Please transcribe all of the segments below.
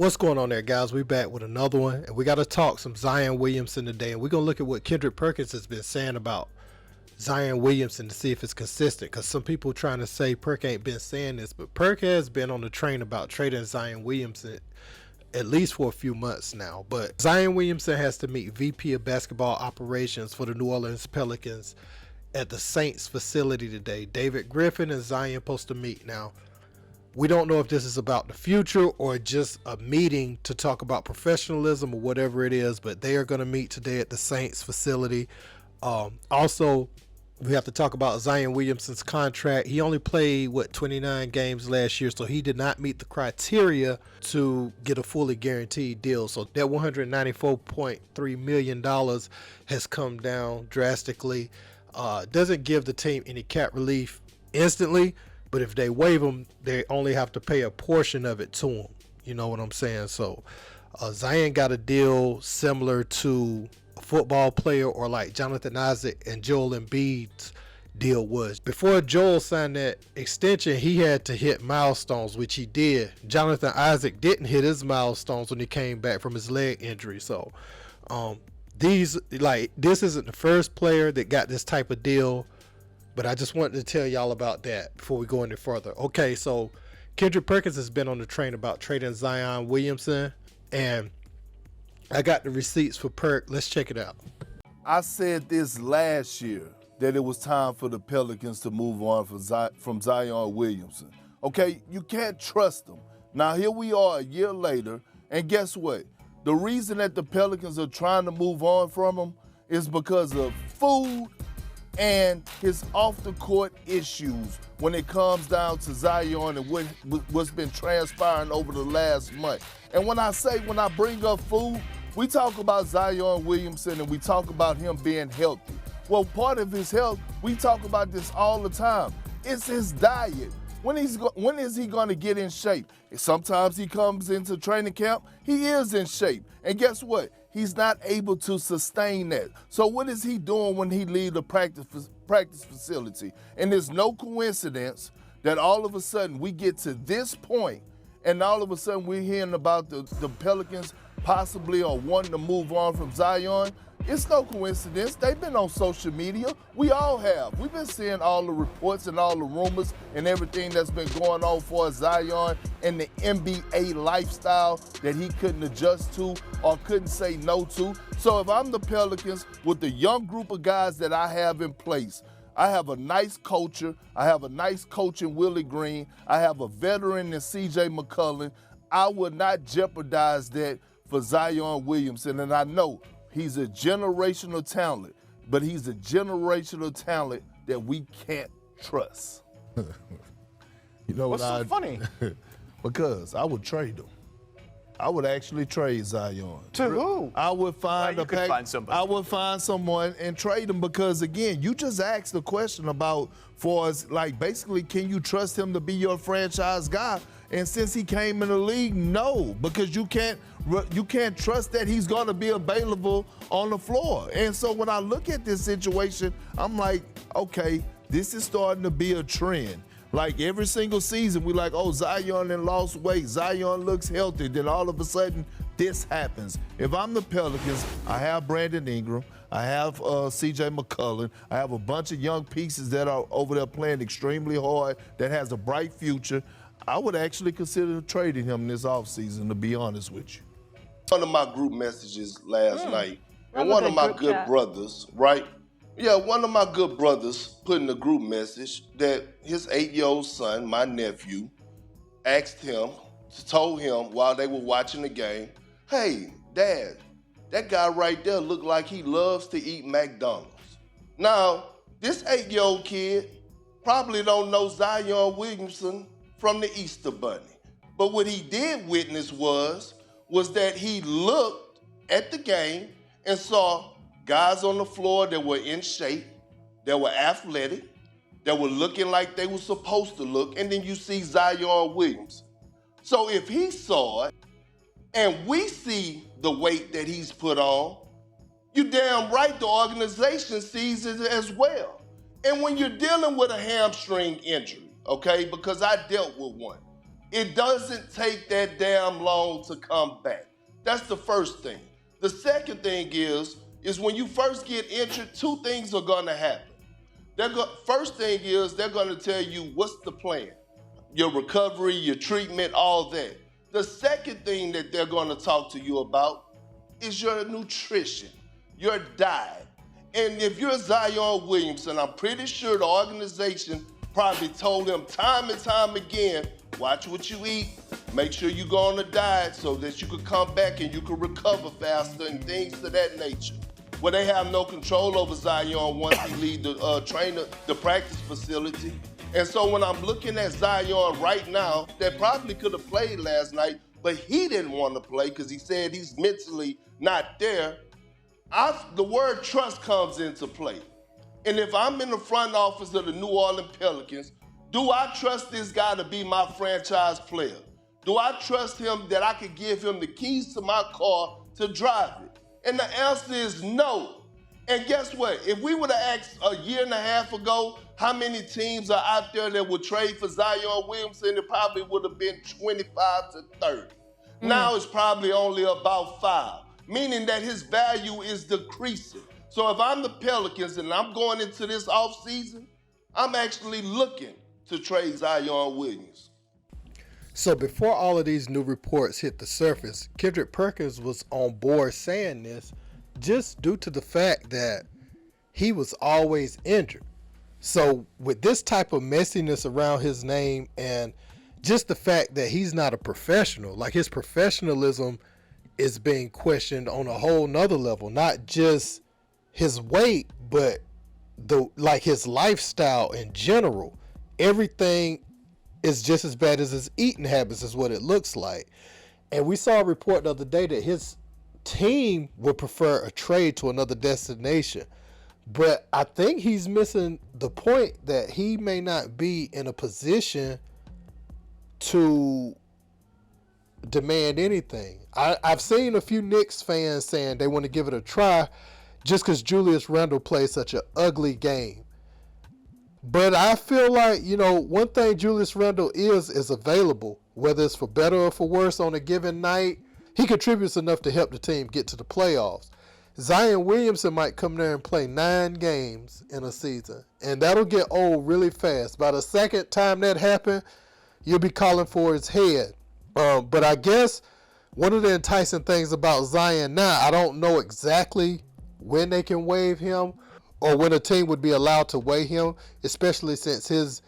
What's going on there, guys? We back with another one, and we got to talk some Zion Williamson today, and we're going to look at what Kendrick Perkins has been saying about Zion Williamson to see if it's consistent, because some people trying to say Perk ain't been saying this, but Perk has been on the train about trading Zion Williamson at least for a few months now. But Zion Williamson has to meet VP of Basketball Operations for the New Orleans Pelicans at the Saints facility today. David Griffin and Zion supposed to meet now. We don't know if this is about the future or just a meeting to talk about professionalism or whatever it is, but they are going to meet today at the Saints facility. Also, we have to talk about Zion Williamson's contract. He only played, 29 games last year, so he did not meet the criteria to get a fully guaranteed deal. So that $194.3 million has come down drastically. Doesn't give the team any cap relief instantly, but if they waive him, they only have to pay a portion of it to him. You know what I'm saying? So Zion got a deal similar to a football player or like Jonathan Isaac and Joel Embiid's deal was. Before Joel signed that extension, he had to hit milestones, which he did. Jonathan Isaac didn't hit his milestones when he came back from his leg injury. So this isn't the first player that got this type of deal. But I just wanted to tell y'all about that before we go any further. Okay, so Kendrick Perkins has been on the train about trading Zion Williamson, and I got the receipts for Perk. Let's check it out. I said this last year that it was time for the Pelicans to move on from Zion Williamson. Okay, you can't trust them. Now here we are a year later, and guess what? The reason that the Pelicans are trying to move on from him is because of food and his off-the-court issues when it comes down to Zion and what's been transpiring over the last month. And when I bring up food, we talk about Zion Williamson and we talk about him being healthy. Well, part of his health, we talk about this all the time. It's his diet. When is he going to get in shape? Sometimes he comes into training camp, he is in shape. And guess what? He's not able to sustain that. So what is he doing when he leaves the practice facility? And it's no coincidence that all of a sudden we get to this point and all of a sudden we're hearing about the Pelicans possibly are wanting to move on from Zion. It's no coincidence. They've been on social media. We all have. We've been seeing all the reports and all the rumors and everything that's been going on for Zion and the NBA lifestyle that he couldn't adjust to or couldn't say no to. So if I'm the Pelicans with the young group of guys that I have in place, I have a nice coacher. I have a nice coach in Willie Green. I have a veteran in C.J. McCollum. I would not jeopardize that for Zion Williamson. And I know he's a generational talent, but he's a generational talent that we can't trust. You know what's so funny? Because I would trade him. I would actually trade Zion. To who? I would find somebody. I would find someone and trade him because, again, you just asked the question about basically, can you trust him to be your franchise guy? And since he came in the league, no, because you can't trust that he's going to be available on the floor. And so when I look at this situation, I'm like, okay, this is starting to be a trend. Like every single season, we like, oh, Zion and lost weight. Zion looks healthy. Then all of a sudden, this happens. If I'm the Pelicans, I have Brandon Ingram. I have C.J. McCollum. I have a bunch of young pieces that are over there playing extremely hard that has a bright future. I would actually consider trading him this offseason, to be honest with you. One of my group messages last night, and one of my good brothers, right? Yeah, one of my good brothers put in the group message that his 8-year-old son, my nephew, told him while they were watching the game, hey, Dad, that guy right there looked like he loves to eat McDonald's. Now, this 8-year-old kid probably don't know Zion Williamson from the Easter Bunny. But what he did witness was that he looked at the game and saw guys on the floor that were in shape, that were athletic, that were looking like they were supposed to look, and then you see Zion Williamson. So if he saw it, and we see the weight that he's put on, you damn right the organization sees it as well. And when you're dealing with a hamstring injury, okay, because I dealt with one, It doesn't take that damn long to come back. That's the first thing. The second thing is when you first get injured, two things are going to happen. First thing is they're going to tell you what's the plan, your recovery, your treatment, all that. The second thing that they're going to talk to you about is your nutrition, your diet. And if you're Zion Williamson, I'm pretty sure the organization probably told him time and time again, watch what you eat, make sure you go on a diet so that you can come back and you can recover faster and things of that nature. Well, they have no control over Zion once he leaves the practice facility. And so when I'm looking at Zion right now, that probably could have played last night, but he didn't want to play because he said he's mentally not there. The word trust comes into play. And if I'm in the front office of the New Orleans Pelicans, do I trust this guy to be my franchise player? Do I trust him that I could give him the keys to my car to drive it? And the answer is no. And guess what? If we would have asked a year and a half ago how many teams are out there that would trade for Zion Williamson, it probably would have been 25 to 30. Now it's probably only about 5, meaning that his value is decreasing. So if I'm the Pelicans and I'm going into this offseason, I'm actually looking to trade Zion Williams. So before all of these new reports hit the surface, Kendrick Perkins was on board saying this just due to the fact that he was always injured. So with this type of messiness around his name and just the fact that he's not a professional, like his professionalism is being questioned on a whole nother level, not just his weight, but his lifestyle in general. Everything is just as bad as his eating habits is what it looks like. And we saw a report the other day that his team would prefer a trade to another destination. But I think he's missing the point that he may not be in a position to demand anything. I've seen a few Knicks fans saying they want to give it a try just because Julius Randle plays such an ugly game. But I feel like, one thing Julius Randle is available, whether it's for better or for worse on a given night. He contributes enough to help the team get to the playoffs. Zion Williamson might come there and play 9 games in a season, and that'll get old really fast. By the second time that happens, you'll be calling for his head. But I guess one of the enticing things about Zion now, I don't know exactly when they can waive him or when a team would be allowed to waive him, especially since his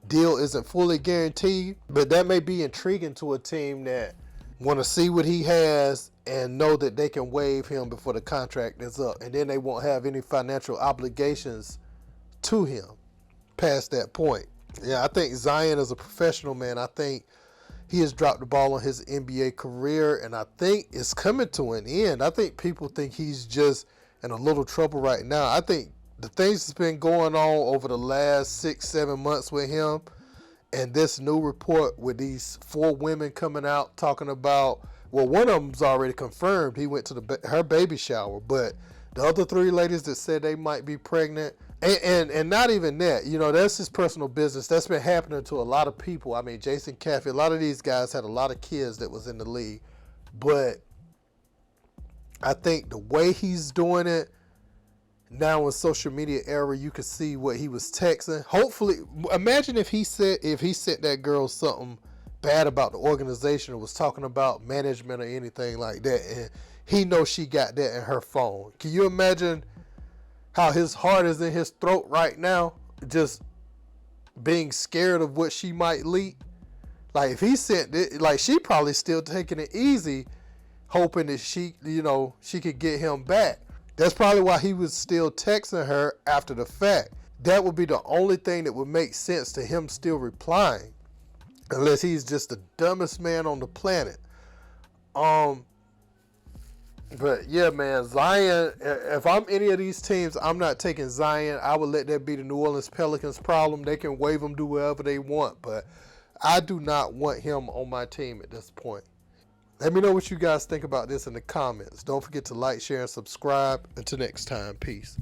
deal isn't fully guaranteed. But that may be intriguing to a team that want to see what he has and know that they can waive him before the contract is up. And then they won't have any financial obligations to him past that point. Yeah, I think Zion is a professional, man. I think he has dropped the ball on his NBA career, and I think it's coming to an end. I think people think he's just in a little trouble right now. I think the things that's been going on over the last 6-7 months with him and this new report with these 4 women coming out talking about, well, one of them's already confirmed he went to her baby shower, but the other 3 ladies that said they might be pregnant, and not even that, that's his personal business. That's been happening to a lot of people. I mean, Jason Caffey, a lot of these guys had a lot of kids that was in the league, but I think the way he's doing it now in social media era, you can see what he was texting. Hopefully, imagine if he sent that girl something bad about the organization or was talking about management or anything like that, and he knows she got that in her phone. Can you imagine how his heart is in his throat right now, just being scared of what she might leak? Like, if he sent it, like, she probably still taking it easy, hoping that she could get him back. That's probably why he was still texting her after the fact. That would be the only thing that would make sense to him still replying, unless he's just the dumbest man on the planet. But yeah, man, Zion, if I'm any of these teams, I'm not taking Zion. I would let that be the New Orleans Pelicans' problem. They can waive him, do whatever they want, but I do not want him on my team at this point. Let me know what you guys think about this in the comments. Don't forget to like, share, and subscribe. Until next time, peace.